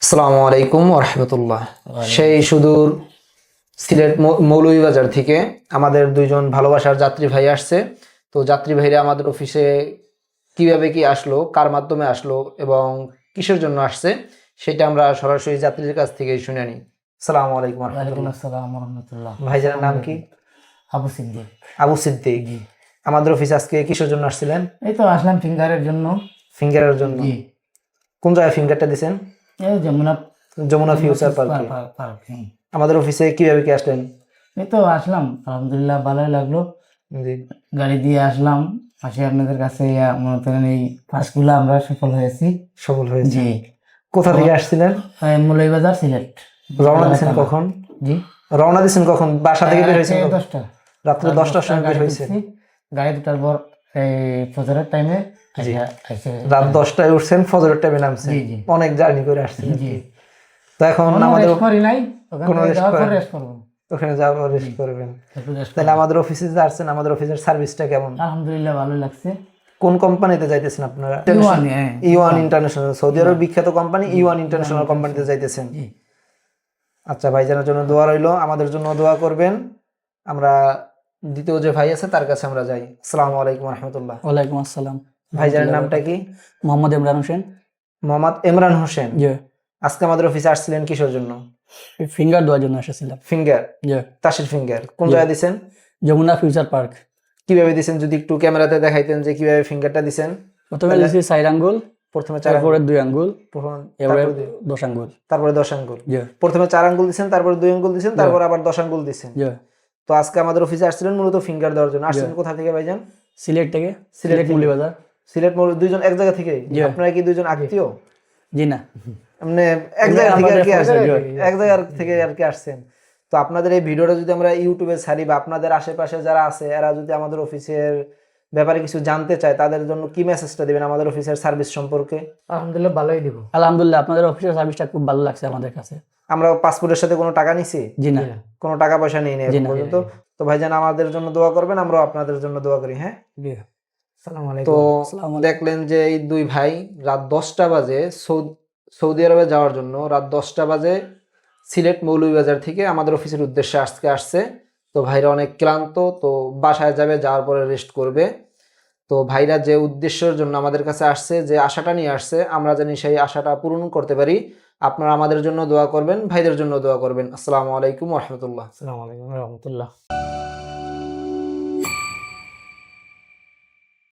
আসসালামু আলাইকুম ওয়া রাহমাতুল্লাহ। সেই সুদূর সিলেট মৌলভীবাজার থেকে আমাদের দুইজন ভালোবাসার যাত্রী ভাই আসছে। তো যাত্রী ভাইরা আমাদের অফিসে কিভাবে কি আসলো, কার মাধ্যমে আসলো এবং কিসের জন্য আসছে সেটা আমরা সরাসরি যাত্রীদের কাছ থেকে শুনে নিই। আসসালামু আলাইকুম ওয়া ওয়ালাইকুম রাহমাতুল্লাহ। আসসালাম ওয়া রাহমাতুল্লাহ। ভাইজানের নাম কি? আবু সিদ্দিক। আবু সিদ্দিক। আমাদের অফিসে আজকে কিসের জন্য আসছিলেন? এই তো আসলাম ফিঙ্গারের জন্য। ফিঙ্গারের জন্য? জি। কোন জায়গায় ফিঙ্গারটা দিছেন? এই যমুনা যমুনা ফিউচার পার্কে। পার্ক। আমাদের অফিসে কিভাবে কি আসলেন? এই তো আসলাম, আলহামদুলিল্লাহ ভালোই লাগলো। জি। গাড়ি দিয়ে আসলাম, আসে আপনাদের কাছে মনে করেন এই কাজগুলো আমরা সফল হয়েছি। সফল হয়েছে। জি। কোথা থেকে আসছিলেন? মৌলভীবাজার সিলেট। রওনা দিছেন কখন? জি। রওনা দিছেন কখন? বাসা থেকে বের হয়েছেন কখন? 10টা। রাত্রে 10টার সময় বের হয়েছেন। গাড়ি দুটার পর এই ফজরের টাইমে রাত 10টায় উঠছেন, ফজরের টাইমে নামছেন। জি, জি। অনেক জার্নি করে আসছেন। জি। তো এখন আমাদের রেস্ট করি নাই, কোনো রেস্ট যাওয়ার পর করেন? রেস্ট করব। ওখানে যাওয়ার রেস্ট করবেন। একটু rest তাহলে করব। আমাদের অফিসে যে আসছেন, আমাদের অফিসের সার্ভিসটা কেমন? আলহামদুলিল্লাহ ভালো লাগছে। কোন কোম্পানিতে যাইতেছেন আপনারা? E1, হ্যাঁ। E1 ইন্টারন্যাশনাল, সৌদি আরবের বিখ্যাত কোম্পানি E1 ইন্টারন্যাশনাল কোম্পানিতে যাইতেছেন। জি। আচ্ছা, ভাইজানের জন্য দোয়া রইলো, আমাদের জন্য দোয়া করবেন। আমরা দ্বিতীয় যে ভাই আছে তার কাছে আমরা যাই। আসসালামু আলাইকুম ওয়া রাহমাতুল্লাহ। ওয়ালাইকুম আসসালাম। ভাইজানের নামটা কি? মোহাম্মদ ইমরান হোসেন। মোহাম্মদ ইমরান হোসেন। জি। আজকে আমাদের অফিসে আসছিলেন কিসের জন্য? ফিঙ্গার দেওয়ার জন্য এসেছিলাম। ফিঙ্গার? জি। তাসির ফিঙ্গার। কোন জি। জায়গায় দিছেন? Jamuna future park. কিভাবে দিছেন যদি একটু ক্যামেরাতে দেখাইতেন যে কিভাবে ফিঙ্গারটা দিছেন? প্রথমে দিয়েছি 4 আঙ্গুল, প্রথমে 4 তারপরে আঙ্গুল, 2 আঙ্গুল, এবারে তারপরে 10 আঙ্গুল। তারপরে 10 আঙ্গুল। জি। প্রথমে 4 আঙ্গুল দিছেন, তারপরে 2 আঙ্গুল দিছেন, তারপর আবার 10 আঙ্গুল দিছেন। জি। তো আজকে আমাদের অফিসে আসছিলেন মূলত ফিঙ্গার দেওয়ার জন্য। আসছেন কোথা থেকে ভাইজান? সিলেট থেকে। সিলেট সিলেট মৌলভীবাজার। সিলেট দুইজন এক জায়গা থেকে? জি। আপনারা কি দুইজন আত্মীয়? জি না। মানে এক জায়গা থেকে আর কি আমাদের আসছেন? জি। এক জায়গা থেকে আর কি আসছেন। তো আপনাদের এই ভিডিওটা যদি আমরা ইউটিউবে ছাড়ি বা আপনাদের আশেপাশে যারা আছে এরা যদি আমাদের অফিসের ব্যাপারে কিছু জানতে চায়, তাদের জন্য কি মেসেজটা দিবেন আমাদের অফিসের সার্ভিস সম্পর্কে? আলহামদুলিল্লাহ ভালোই দিব। আলহামদুলিল্লাহ আপনাদের অফিসের সার্ভিসটা খুব ভালো লাগছে আমাদের কাছে। আমরা পাসপোর্টের সাথে কোনো টাকা নিছি? জি না। কোনো টাকা পয়সা নেই জি এখন না। পর্যন্ত। তো ভাইজান আমাদের জন্য দোয়া করবেন, আমরাও আপনাদের জন্য দোয়া করি। হ্যাঁ। জি। আসসালামু তো আলাইকুম। আসসালামু আলাইকুম। দেখলেন যে এই দুই ভাই রাত 10টা বাজে সৌদি আরবে যাওয়ার জন্য রাত 10টা বাজে সিলেট মৌলভীবাজার থেকে আমাদের অফিসের উদ্দেশ্যে আজকে আসছে। তো ভাইরা অনেক ক্লান্ত, তো বাসায় যাবে, যাওয়ার পরে রেস্ট করবে। তো ভাইরা যে উদ্দেশ্যের জন্য আমাদের কাছে আসছে, যে আশাটা নিয়ে আসছে, আমরা জানি সেই আশাটা পূরণ করতে পারি। আপনারা আমাদের জন্য দোয়া করবেন, ভাইদের জন্য দোয়া করবেন। আসসালামু আলাইকুম ওয়া রাহমাতুল্লাহ। আসসালামু আলাইকুম ওয়া রাহমাতুল্লাহ।